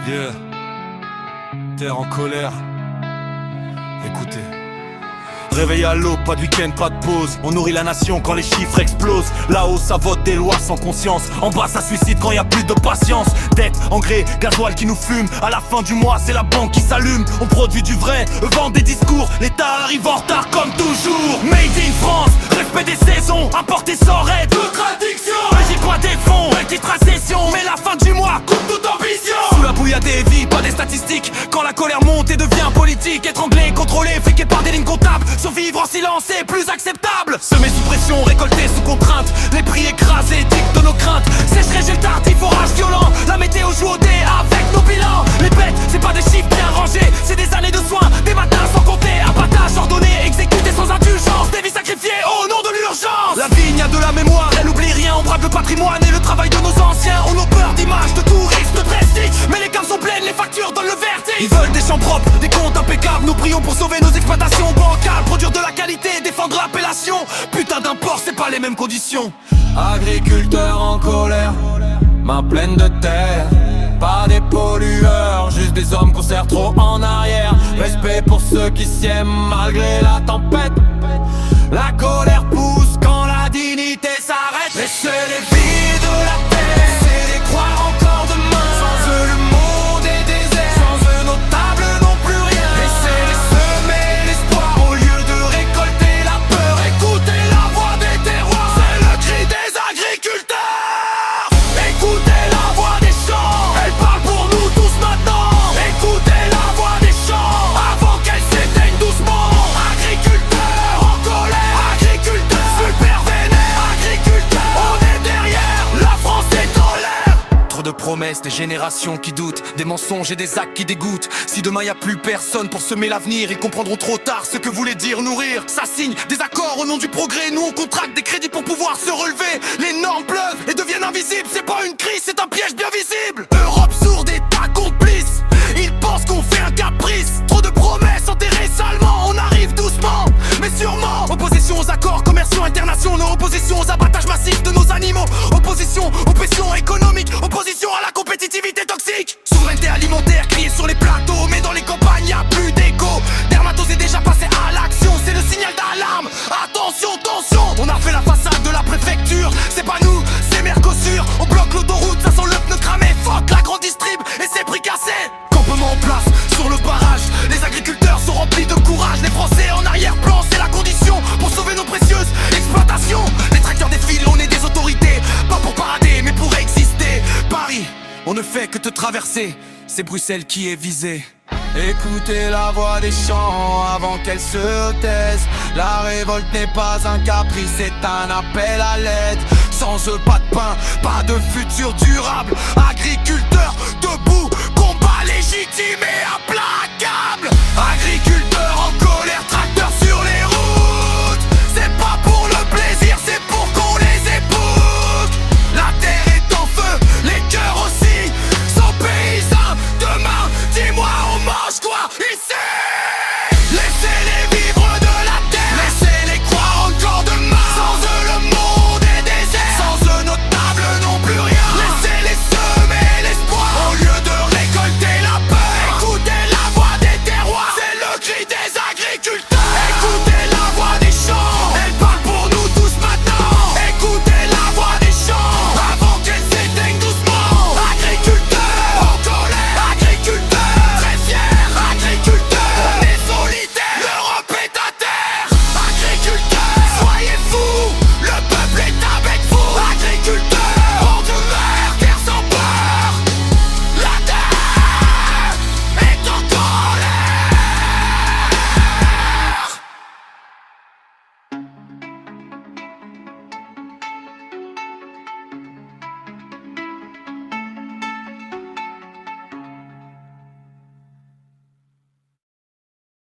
Yeah. Terre en colère. Écoutez. Réveil à l'aube, pas de week-end, pas de pause. On nourrit la nation quand les chiffres explosent. Là-haut ça vote des lois sans conscience. En bas ça suicide quand y a plus de patience. Dette, engrais, gasoil qui nous fume. À la fin du mois c'est la banque qui s'allume. On produit du vrai, eux vendent des discours. L'État arrive en retard comme toujours. Made in France, respect des saisons. Importé sans aide, contradiction. Régime pas des fonds, titre à session. Mais la fin du mois coupe toute ambition. Sous la bouille y'a des vies, pas des statistiques. Quand la colère monte et devient politique. Étranglé, contrôlé, fliqué par des lignes comptables. Survivre en silence est plus acceptable. Semer sous pression, récolter sous contrainte. Les prix écrasés dictent de nos craintes. Sèche-régime tardif, orage violent. La météo joue au dé avec nos bilans. Les bêtes, c'est pas des chiffres bien rangés. C'est des années de soins, des matins sans compter. Abattage ordonné, exécuté sans indulgence. Des vies sacrifiées au nom de l'urgence. La vigne a de la mémoire, elle oublie rien. On brave le patrimoine et le travail de nos anciens. On a peur d'images, de touristes, de prestige. Mais les caves sont pleines, les factures donnent le vertige. Ils veulent des champs propres, des comptes impeccables. Nous prions pour sauver nos exploitations bancales. Produire de la qualité, défendre l'appellation. Putain d'import, c'est pas les mêmes conditions. Agriculteurs en colère, main pleine de terre. Pas des pollueurs, juste des hommes qu'on serre trop en arrière. Respect pour ceux qui s'aiment malgré la tempête. La colère pousse quand la dignité s'arrête. Et c'est les vies de la terre, c'est les croire encore demain. Sans eux le monde est désert, sans eux nos tables n'ont plus rien. Et c'est les semer l'espoir au lieu de récolter la peur. Écoutez la voix des terroirs, c'est le cri des agriculteurs. Écoutez la voix des champs, elle parle pour nous tous maintenant. Écoutez la voix des champs, avant qu'elle s'éteigne doucement. Agriculteurs en colère, agriculteurs super vénères, agriculteurs, on est derrière, la France est en l'air. Trop de promesses, des générations qui doutent, des mensonges et des actes qui dégoûtent. Si demain y a plus personne pour semer l'avenir, ils comprendront trop tard ce que voulait dire nourrir. Ça signe des accords au nom du progrès. Nous on contracte des crédits pour pouvoir se relever. Les normes pleuvent et deviennent invisibles. C'est pas une crise, c'est un piège bien visible. Europe sourde, État complice. Ils pensent qu'on fait un caprice. Trop de promesses enterrées salement. On arrive doucement, mais sûrement. Opposition aux accords commerciaux internationaux. Opposition aux abattages massifs de nos animaux. Opposition aux pressions économiques. Opposition à la compétitivité toxique. Souveraineté alimentaire criée sur les plateaux. Mais dans les campagnes y a plus d'écho. Dermatos est déjà passé à l'action. C'est le signal d'alarme. Attention, tension. On a fait la façade de la préfecture. C'est pas nous, c'est Mercosur. On bloque l'autoroute, ça sent le pneu cramé. Fuck la grande distrib et ses prix cassés. Campement en place sur le barrage. Les agriculteurs sont remplis de courage. Les Français en arrière-plan, c'est la condition pour sauver nos précieuses exploitations. Les tracteurs défilent, on est des autorités. Pas pour parader, mais pour exister. Paris, on ne fait que te traverser. C'est Bruxelles qui est visée. Écoutez la voix des champs avant qu'elle se taise. La révolte n'est pas un caprice, c'est un appel à l'aide. Sans eux pas de pain, pas de futur durable.